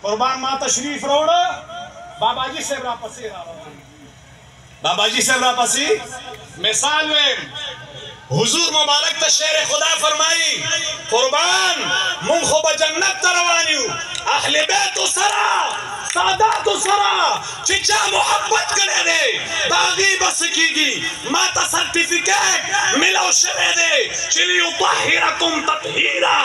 قربان ما تشریف روڑا بابا جی سے برا پسی رہا بابا جی سے برا پسی مثال ویم حضور مبارک تا شیر خدا فرمائی قربان من خوب جنت تروانیو اہل بیت سرا سادات سرا چچا محبت کرے دے باغی بس کی گی ما تا سرٹیفیکیٹ ملو شوے دے چلی اطہیرکم تطہیرا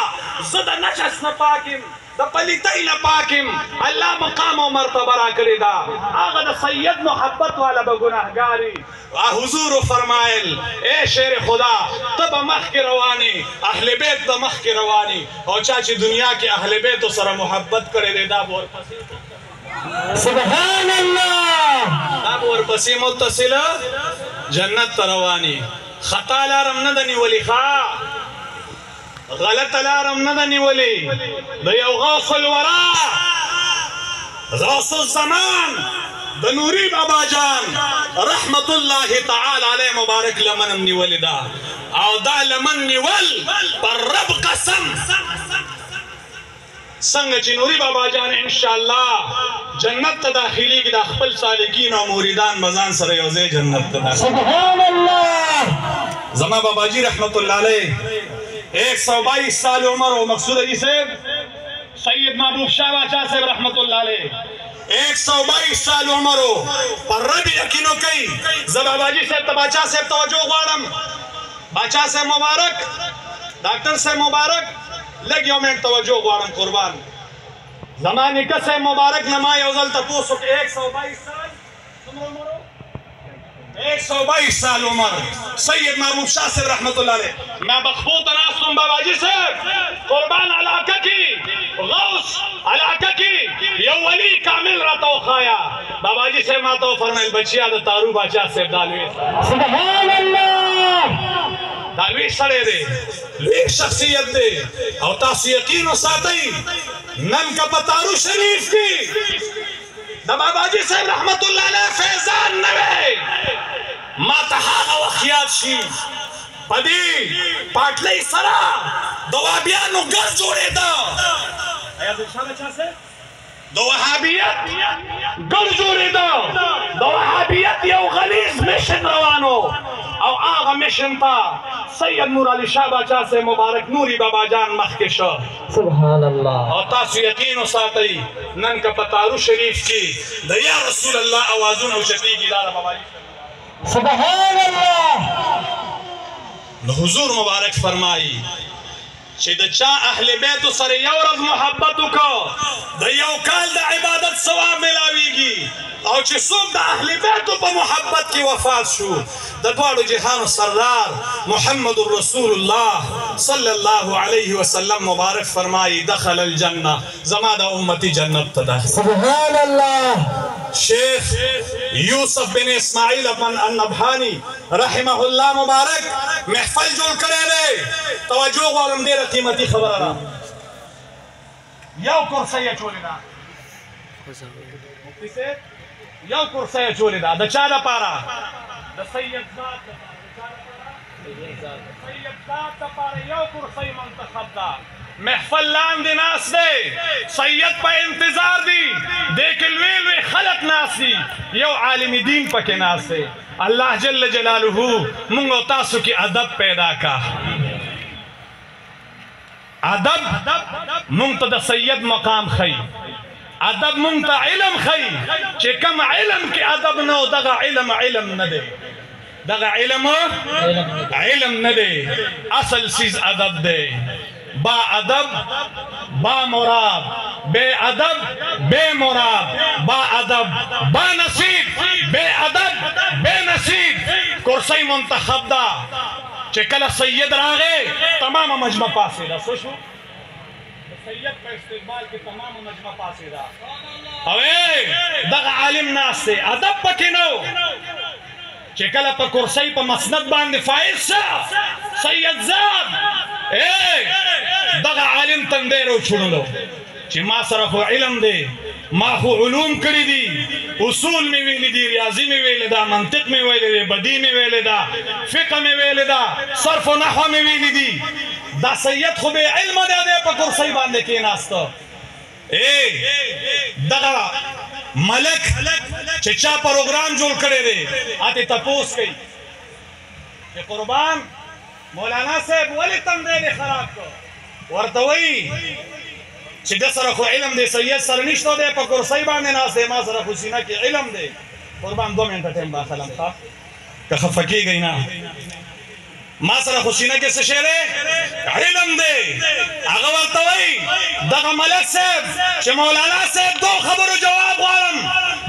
زد نشس نپاکم دا پلیتین پاکم اللہ مقام و مرتبہ را کری دا آغا دا سید محبت والا بگناہگاری حضور فرمائل اے شیر خدا تب مخ کی روانی اہل بیت دا مخ کی روانی اور چاچی دنیا کے اہل بیت سر محبت کرے دے دا بور پسی سبحان اللہ دا بور پسی متصل جنت روانی خطا لارم ندنی ولی خواہ غلط لارم ندنی ولی دا یو غوث الورا غوث الزمان دا نوری بابا جان رحمت اللہ تعالی علیہ مبارک لمنم نیولی دا او دا لمن نیول پر رب قسم سنگ چی نوری بابا جان انشاءاللہ جنت تا داخلی کی دا خپل سالکین و موریدان مزان سر یوزے جنت تا داخلی سبحان اللہ زمان بابا جی رحمت اللہ علیہ 122 سال عمر و مقصود علی صاحب سید محبوب شاہ باچا صاحب رحمت اللہ علیہ 122 سال عمر و پر رب یقینو کئی زبا باجی صاحب تا باچا صاحب توجہ غوارم باچا صاحب مبارک ڈاکٹر صاحب مبارک لگ یو منٹ توجہ غوارم قربان زمانی کا صاحب مبارک نمائی اوزل تپوسو کہ 122 سال سمرو عمرو 122 سال عمر سید محبوب شاہ صاحب رحمت اللہ علیہ میں بخبوط ناستم بابا جی صاحب قربان علاقہ کی غوث علاقہ کی یو ولی کامل رہتا و خایا بابا جی صاحب ماتو فرمائل بچیا دا تارو باچا صاحب دالوی سبحان اللہ دالوی سڑے دے لیک شخصیت دے او تاسی یقین و ساتھی نن کا پتارو شریف کی دا بابا جی صاحب رحمت اللہ علیہ فیضان نوے ما تحاغ وخیات شی پدی پاٹلی سرا دوابیانو گر جوڑے دا ایاد انشاءاللہ چاہ سے دو وحابیت گر جوڑے دا دو وحابیت یو غلیظ مشن روانو او آغا مشن تا سید نور علی شاہ باچا سے مبارک نوری بابا جان مخکشا سبحان اللہ اور تاسو یقین و ساتھی نن کا پتارو شریف کی دا یا رسول اللہ آوازون و شفیع کی دارا بابا جی سبحان اللہ حضور مبارک فرمائی چی دا چا اہل بیتو سر یو رز محبتو کو دا یو کال دا عبادت ثواب ملاوی گی او چی صوب دا اہل بیتو پا محبت کی وفات شو دا دوارو جہان سردار محمد الرسول اللہ صلی اللہ علیہ وسلم مبارک فرمائی دخل الجنہ زمان دا امتی جنت تا سبحان اللہ شیخ یوسف بن اسماعیل بن النبحانی رحمہ اللہ مبارک محفل جول کرے دے توجہ غالم دیر قیمتی خبر رہا یو کرسی چولی دا مفتی سے یو کرسی چولی دا دا چا دا پارا دا سید ذات دا پارا سید ذات دا پارا یو کرسی منتخب دا محفل لاندی ناس دے سید پا انتظار دی دیکھ الویلوی خلق ناس دی یو عالم دین پا کے ناس دے اللہ جل جلالہو منگو تاسو کی ادب پیدا کا ادب منگتا دا سید مقام خی ادب منگتا علم خی چے کم علم کی ادب نو دغا علم ندے دغا علم ندے اصل چیز ادب دے با ادب با مراد بے ادب بے مراد با ادب با نصیب بے ادب بے نصیب کرسی منتخب دا چکل سید راغے تمام مجمع پاسے دا سوشو سید کا استقبال کے تمام مجمع پاسے دا اوے دغا عالم ناس سے ادب پکنو چکل پا کرسی پا مسند باندے فائز سا سید زاد دغا عالم تندے رو چھوڑ لو چی ما صرف علم دے ما خو علوم کری دی اصول میں ویلی دی ریاضی میں ویلی دا منطق میں ویلی دی بدی میں ویلی دا فقہ میں ویلی دا صرف و نحو میں ویلی دی دا سید خو بے علم دے دے پا کرسی باندے کی ناستا دغه ملک چې چا پروګرام جوړ کړی دی اته تپوس کوي چې قربان مولانا صاحب ولې تندی دې خراب کړ ورته وایي چې د سره خو علم دی سید سره نشته دی په کرسۍ باندې ناست دی ما سره خو سینه کې علم دی قربان 2 منټه ټایم باخلم ښه که خفه کېږئ نه ما سره خو سینه کې څه شی دی علم دی هغه ورته وایي دغه ملک صاحب چې مولانا صاحب 2 خبرو جواب غواړم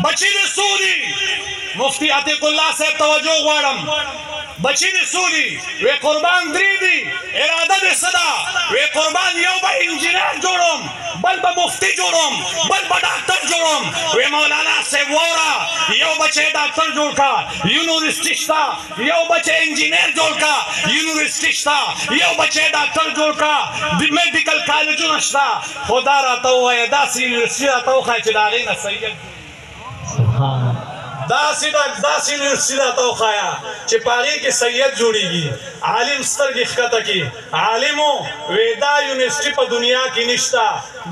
بچي دې څو دي مفتی عتیق الله صاحب توجه غواړم بچی دې څو دي وی قربان 3 دي اراده دې څه ده وی قربان یو به انجینر جوړوم بل به مفتی جوړوم بل به ډاکټر جوړوم وی مولانا صاحب واوره یو بچی ډاکټر جوړ کا یونیورسټي شته یو بچی انجینر جوړ کا یونیورسټي شته یو بچی ډاکټر جوړ کا میډیکل کالجونه شته خو دا راته ووایه داسې یونیورسټي راته وښایه چې د هغې نه سید سبحان داسې یونیورسټي راته وښایه چې په هغې کې سید جوړېږي عالم سترګې ښکته کړي عالمو وی دا یونیورسټي په دنیا کې نشته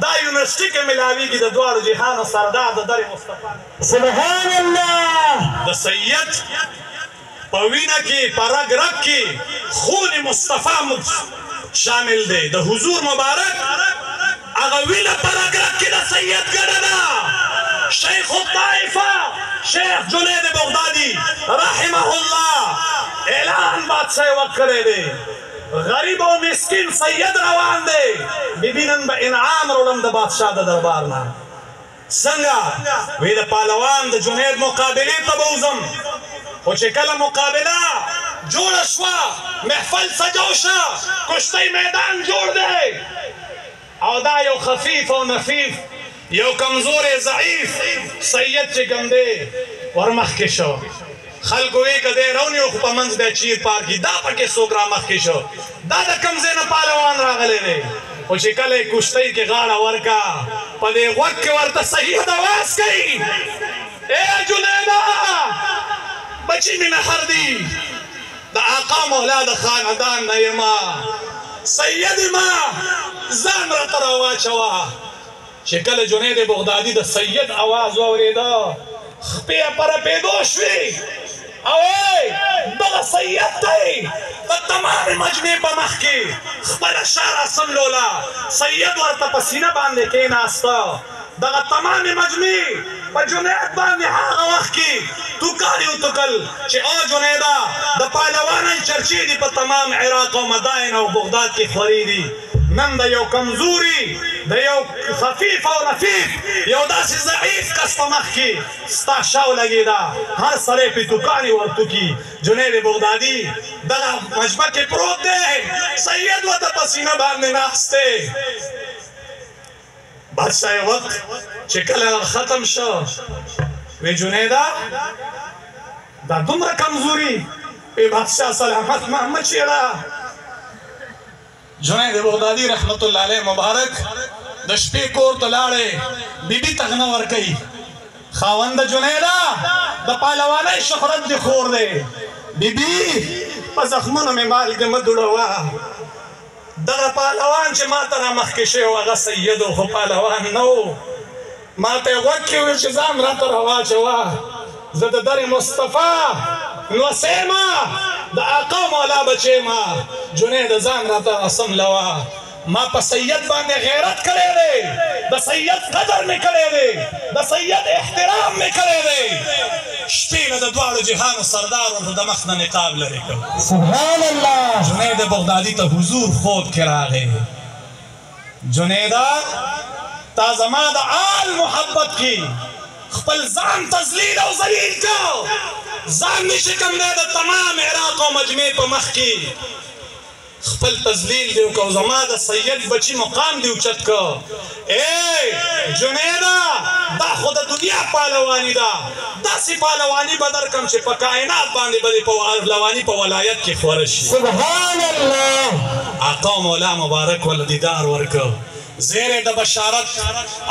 دا یونیورسټي کې ملاویږي د دواړو جهانو سردار د در مصطفی سبحان الله د سید په وینه کې په رګ رګ کې خون مصطفی شامل دی د حضور مبارک هغه وینه په رګ رګ کې د سید ګډه ده شیخ الطائفه شیخ جنید بغدادی رحمه الله اعلان بادشاہ وقت کرے دے غریب و مسکین سید روان دے ببینن با انعام روڑن دا بادشاہ دا دربارنا سنگا وی دا پالوان دا جنید مقابلی تبوزم خوچے کل مقابلہ جوڑ شوا محفل سجوشا کشتی میدان جوڑ دے او دا یو خفیف و نفیف یو کمزور ضعیف سید چې کوم دی ورمخکې شو خلکو وی که دی رونیو خو په منځ دی چیر پار کي دا پکې څوک رامخکې شو دا د کوم ځای نه پهلوان راغلی دی خو چې کله یې کشتۍ کې غاړه ورکا په دې غوږ کې ورته صحیح اواز کوي ای جنیدا بچي مې نهر دي د آقا مولا د خاندان نه یما سید ما ځان راته راواچوه چې کله جنید بغدادي د سید आवाज واورېده خپې پر پیدو شوې او دغه سید دی د تمام مجمع په مخ کې خپله شاره سملوله سید ورته په سینه باندې کېناسته دغه تمام مجمع په جنید باندې هغه وخت کې توکاري وتکل چې او جنیده د پهلوانۍ چرچې دي په تمام عراق او مدائن او بغداد کې خورې دي نن د یو کمزوري د یو خفیف او نفیف یو داسې ضعیف کس په مخ کې ستا شاو لګېده هر سړی پې توکانې ورتوکي جنید بغدادي دغه مجمع کې پروت دی سید ورته په سینه باندې ناست دی بادشاہ وقت چې کله ختم شو وی جنیده دا دومره کمزوري وی بادشاہ سلامت محمد چیرې جنید بغدادي رحمت الله علیه مبارک د شپې کور ته لاړې بیبي تغنه ورکوي خاوند جنیده د پهلوانۍ شهرت دې خور دی بیبي په زخمونو مې مالګې مه دوړوه دغه پهلوان چې ما ته رامخکې شوی و هغه سید و خو پهلوان نه و ما ته یې غوږ کې ویل چې ځان راته راواچوه زه د در مصطفی نوسی ما د آقا مولا بچی ما جنید ځان راته راسملوه ما په سید باندې غیرت کړی دی د سید قدر مې کړی دی د سید احترام مې کړی دی شپې نه د دواړو جهانو سردار ورته د مخ نه نقاب لرې کړ سبحان الله جنید بغدادي ته حضور خوب کې راغی جنیده تا زما د آل محبت کې خپل ځان تذلیل او ذلیل کو ځان مې چې کوم دی د تمام عراق او مجمع په مخ کې خپل تذلیل دی وکړو زما د سید بچي مقام دی اوچت کو ای جنیده دا خو د دنیا پهلواني ده داسې پهلواني به درکړم چې په کائنات باندې به دې پهلواني په ولایت کې خوره شي سبحان الله آقا مولا مبارک ول دیدار ورکړ زیر د بشارت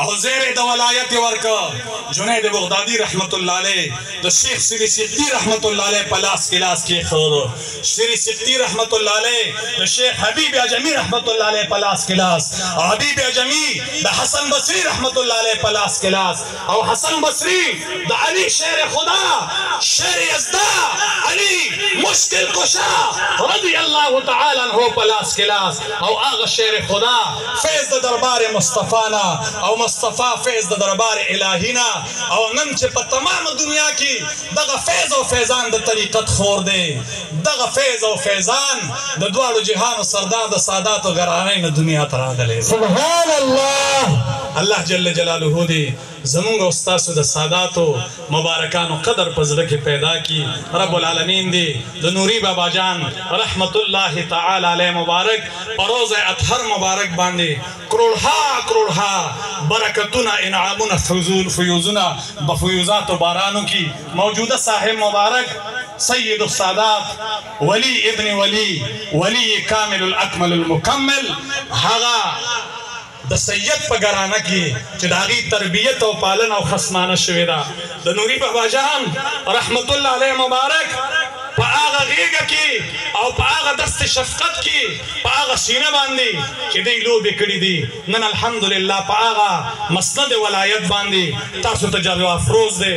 او زیر د ولایت ورکا جنید بغدادی رحمت الله علیه د شیخ سری سقطی رحمت الله علیه پلاس کلاس کې خور سری سقطی رحمت الله علیه د شیخ حبیب اجمی رحمت الله علیه پلاس کلاس او حبیب اجمی د حسن بصری رحمت الله علیه پلاس کلاس او حسن بصری د علی شیر خدا شیر یزدا علی مشکل کشا رضی الله تعالی عنہ پلاس کلاس او هغه شیر خدا فیض د دربار مصطفینا او مصطفی فیض د دربار الہینا او نن چې په تمام دنیا کې دغه فیض او فیضان د طریقت خور دی دغه فیض او فیضان د دواړو جهانو سردار د سادات او غرانې نه دنیا ته راغلی سبحان الله الله جل جلاله دی زمونږ او ستاسو د ساداتو مبارکانو قدر په زړه کې پیدا کی رب العالمین دی د نوري بابا جان رحمت الله تعالی علیه مبارک پروز اطهر مبارک باندې کروڑها برکتونه انعامونه فیوزونه بفیوزات و بارانو کی موجوده صاحب مبارک سید السادات ولی ابن ولی کامل الاکمل المکمل هغه د سید په ګرانه کې چې د هغې تربیت او پالنه او خصمانه شوې ده د نوري بابا جان رحمت الله علیه مبارک په هغه غېږه کې او په هغه دست شفقت کې په هغه سینه باندې چې دوی لوبې کړي دي نن الحمدلله په هغه مسند ولایت باندې تاسو ته جلوه افروز دی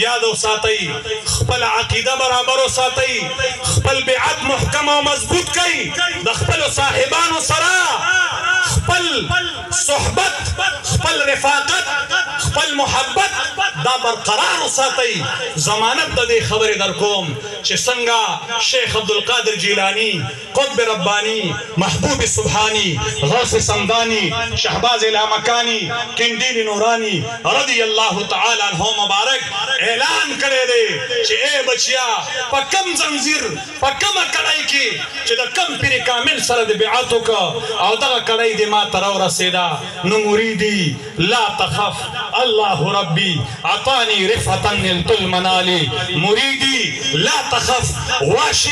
یاد وساتئ خپل عقیده برابر وساتئ خپل بیعت محکم او مضبوط کړئ د خپلو صاحبانو سره خپل صحبت خپل رفاقت خپل محبت دا برقرار وساتئ ضمانت د دې خبرې در کوم چې څنګه شیخ عبدالقادر جیلانی قطب ربانی محبوب سبحانی غوث سمدانی شهباز لامکانی قندیل نورانی رضی الله تعالی عنہ مبارک اعلان کړی دی چې اے بچیا په کم زنځیر په کومه کړۍ کې چې د کم پیر کامل سره د بیعت وکړه او دغه کړۍ دې ما ته راورسېده نو مریدي لا تخف الله ربي عطاني رفعة نلت المنال مريدي لا تخف واش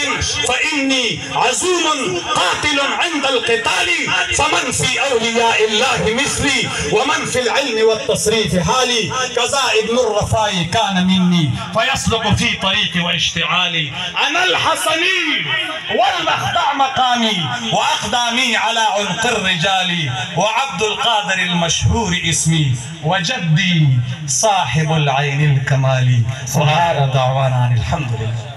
فإني عزوم قاتل عند القتال فمن في أولياء الله مثلي ومن في العلم والتصريف حالي كذا ابن الرفاي كان مني فيسلك في طريقي واشتعالي أنا الحسني والمخدع مقامي وأقدامي على عنق الرجال وعبد القادر المشهور اسمي وجدي صاحب العين الكمالي وآخر دعوانا الحمد لله.